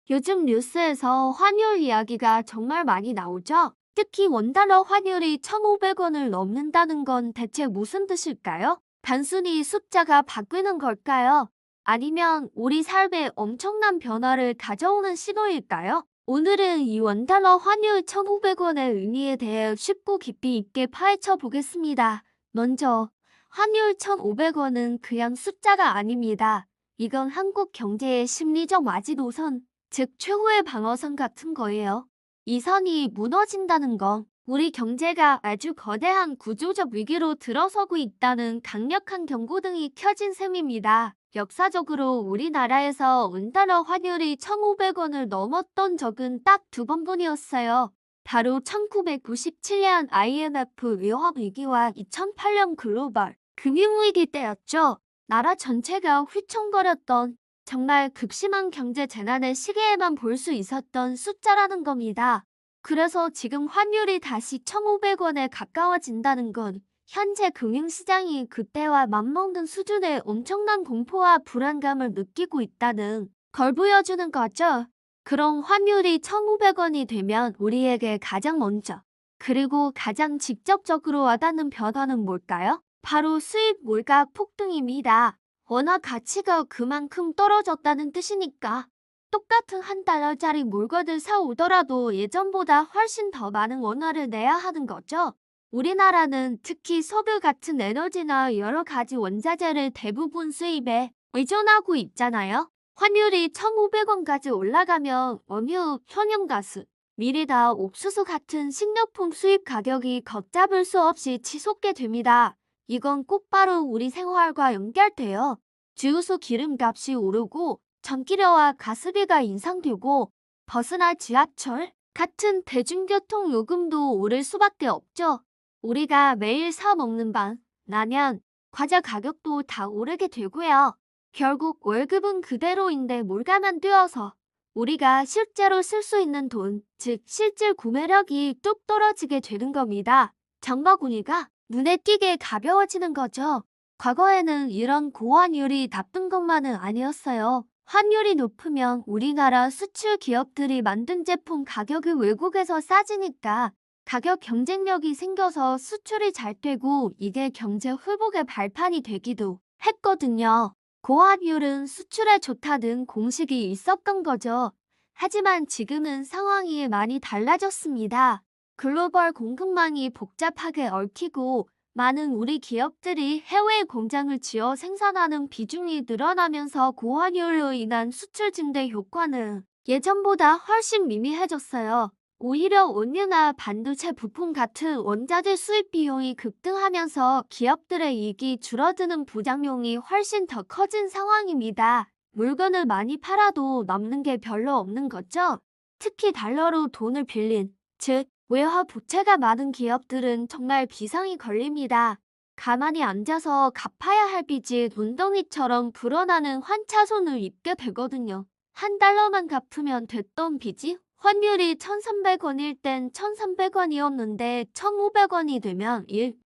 요즘 뉴스에서 환율 이야기가 정말 많이 나오죠? 특히 원달러 환율이 1,500원을 넘는다는 건 대체 무슨 뜻일까요? 단순히 숫자가 바뀌는 걸까요? 아니면 우리 삶에 엄청난 변화를 가져오는 신호일까요? 오늘은 이 원달러 환율 1,500원의 의미에 대해 쉽고 깊이 있게 파헤쳐 보겠습니다. 먼저, 환율 1,500원은 그냥 숫자가 아닙니다. 이건 한국 경제의 심리적 마지노선, 즉 최후의 방어선 같은 거예요. 이 선이 무너진다는 건 우리 경제가 아주 거대한 구조적 위기로 들어서고 있다는 강력한 경고등이 켜진 셈입니다. 역사적으로 우리나라에서 원달러 환율이 1,500원을 넘었던 적은 딱 두 번뿐이었어요. 바로 1997년 IMF 위험 위기와 2008년 글로벌 금융위기 때였죠. 나라 전체가 휘청거렸던 정말 극심한 경제 재난의 시기에만 볼 수 있었던 숫자라는 겁니다. 그래서 지금 환율이 다시 1,500원에 가까워진다는 건 현재 금융시장이 그때와 맞먹는 수준의 엄청난 공포와 불안감을 느끼고 있다는 걸 보여주는 거죠. 그럼 환율이 1,500원이 되면 우리에게 가장 먼저 그리고 가장 직접적으로 와닿는 변화는 뭘까요? 바로 수입 물가 폭등입니다. 원화 가치가 그만큼 떨어졌다는 뜻이니까 똑같은 한 달러짜리 물건을 사오더라도 예전보다 훨씬 더 많은 원화를 내야 하는 거죠. 우리나라는 특히 석유 같은 에너지나 여러 가지 원자재를 대부분 수입에 의존하고 있잖아요. 환율이 1,500원까지 올라가면 원유, 천연가스, 밀이나 옥수수 같은 식료품 수입 가격이 걷잡을 수 없이 치솟게 됩니다. 이건 곧바로 우리 생활과 연결돼요. 주유소 기름값이 오르고 전기료와 가스비가 인상되고 버스나 지하철 같은 대중교통 요금도 오를 수밖에 없죠. 우리가 매일 사 먹는 밥, 라면, 과자 가격도 다 오르게 되고요. 결국 월급은 그대로인데 물가만 뛰어서 우리가 실제로 쓸 수 있는 돈, 즉 실질 구매력이 뚝 떨어지게 되는 겁니다. 장바구니가 눈에 띄게 가벼워지는 거죠. 과거에는 이런 고환율이 나쁜 것만은 아니었어요. 환율이 높으면 우리나라 수출 기업들이 만든 제품 가격이 외국에서 싸지니까 가격 경쟁력이 생겨서 수출이 잘 되고 이게 경제 회복의 발판이 되기도 했거든요. 고환율은 수출에 좋다는 공식이 있었던 거죠. 하지만 지금은 상황이 많이 달라졌습니다. 글로벌 공급망이 복잡하게 얽히고 많은 우리 기업들이 해외에 공장을 지어 생산하는 비중이 늘어나면서 고환율로 인한 수출 증대 효과는 예전보다 훨씬 미미해졌어요. 오히려 원유나 반도체 부품 같은 원자재 수입 비용이 급등하면서 기업들의 이익이 줄어드는 부작용이 훨씬 더 커진 상황입니다. 물건을 많이 팔아도 남는 게 별로 없는 거죠. 특히 달러로 돈을 빌린, 즉 외화 부채가 많은 기업들은 정말 비상이 걸립니다. 가만히 앉아서 갚아야 할 빚이 눈덩이처럼 불어나는 환차손을 입게 되거든요. 한 달러만 갚으면 됐던 빚이 환율이 1,300원일 땐 1,300원이었는데 1,500원이 되면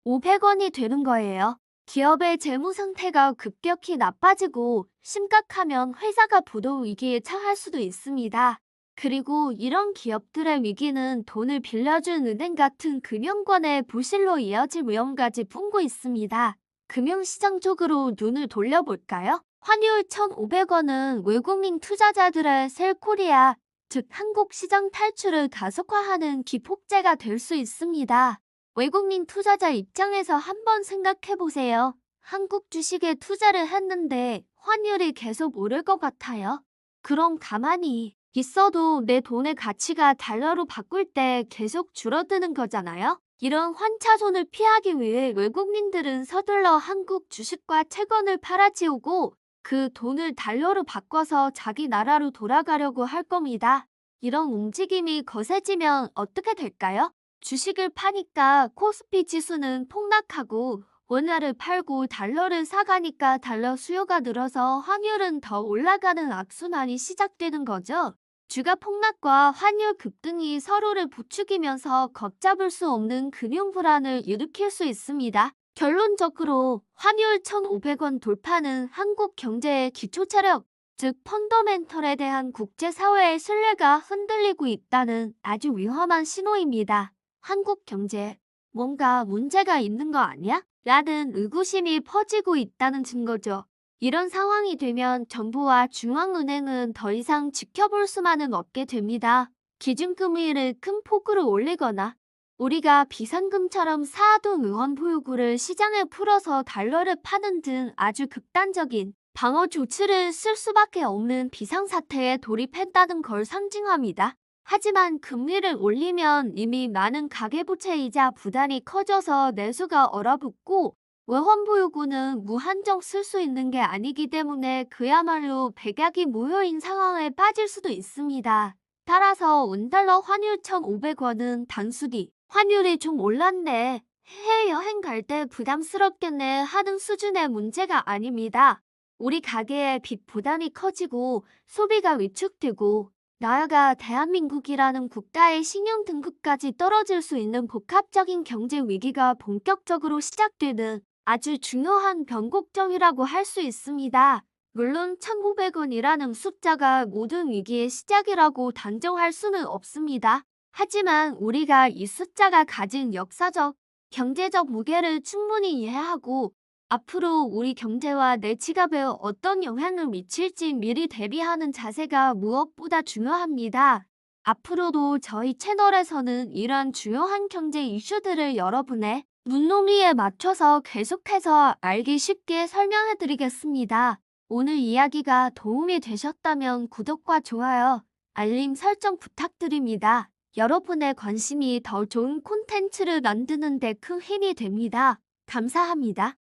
500원이 되는 거예요. 기업의 재무 상태가 급격히 나빠지고 심각하면 회사가 부도 위기에 처할 수도 있습니다. 그리고 이런 기업들의 위기는 돈을 빌려준 은행 같은 금융권의 부실로 이어질 위험까지 품고 있습니다. 금융시장 쪽으로 눈을 돌려볼까요? 환율 1,500원은 외국인 투자자들의 셀코리아, 즉 한국 시장 탈출을 가속화하는 기폭제가 될 수 있습니다. 외국인 투자자 입장에서 한번 생각해보세요. 한국 주식에 투자를 했는데 환율이 계속 오를 것 같아요. 그럼 가만히 있어도 내 돈의 가치가 달러로 바꿀 때 계속 줄어드는 거잖아요. 이런 환차손을 피하기 위해 외국인들은 서둘러 한국 주식과 채권을 팔아치우고 그 돈을 달러로 바꿔서 자기 나라로 돌아가려고 할 겁니다. 이런 움직임이 거세지면 어떻게 될까요? 주식을 파니까 코스피 지수는 폭락하고 원화를 팔고 달러를 사가니까 달러 수요가 늘어서 환율은 더 올라가는 악순환이 시작되는 거죠. 주가 폭락과 환율 급등이 서로를 부추기면서 걷잡을 수 없는 금융 불안을 일으킬 수 있습니다. 결론적으로 환율 1,500원 돌파는 한국 경제의 기초 체력, 즉 펀더멘털에 대한 국제사회의 신뢰가 흔들리고 있다는 아주 위험한 신호입니다. 한국 경제, 뭔가 문제가 있는 거 아니야? 라는 의구심이 퍼지고 있다는 증거죠. 이런 상황이 되면 정부와 중앙은행은 더 이상 지켜볼 수만은 없게 됩니다. 기준금리를 큰 폭으로 올리거나 우리가 비상금처럼 쌓아둔 의원 보유고를 시장에 풀어서 달러를 파는 등 아주 극단적인 방어 조치를 쓸 수밖에 없는 비상사태에 돌입했다는 걸 상징합니다. 하지만 금리를 올리면 이미 많은 가계부채이자 부담이 커져서 내수가 얼어붙고 외환 보유고는 무한정 쓸 수 있는 게 아니기 때문에 그야말로 백약이 무효인 상황에 빠질 수도 있습니다. 따라서 원달러 환율 1,500원은 단순히 환율이 좀 올랐네, 해외여행 갈 때 부담스럽겠네 하는 수준의 문제가 아닙니다. 우리 가계의 빚 부담이 커지고 소비가 위축되고 나아가 대한민국이라는 국가의 신용 등급까지 떨어질 수 있는 복합적인 경제 위기가 본격적으로 시작되는 아주 중요한 변곡점이라고 할 수 있습니다. 물론 1,500원이라는 숫자가 모든 위기의 시작이라고 단정할 수는 없습니다. 하지만 우리가 이 숫자가 가진 역사적, 경제적 무게를 충분히 이해하고 앞으로 우리 경제와 내 지갑에 어떤 영향을 미칠지 미리 대비하는 자세가 무엇보다 중요합니다. 앞으로도 저희 채널에서는 이런 중요한 경제 이슈들을 여러분의 눈높이에 맞춰서 계속해서 알기 쉽게 설명해 드리겠습니다. 오늘 이야기가 도움이 되셨다면 구독과 좋아요, 알림 설정 부탁드립니다. 여러분의 관심이 더 좋은 콘텐츠를 만드는 데 큰 힘이 됩니다. 감사합니다.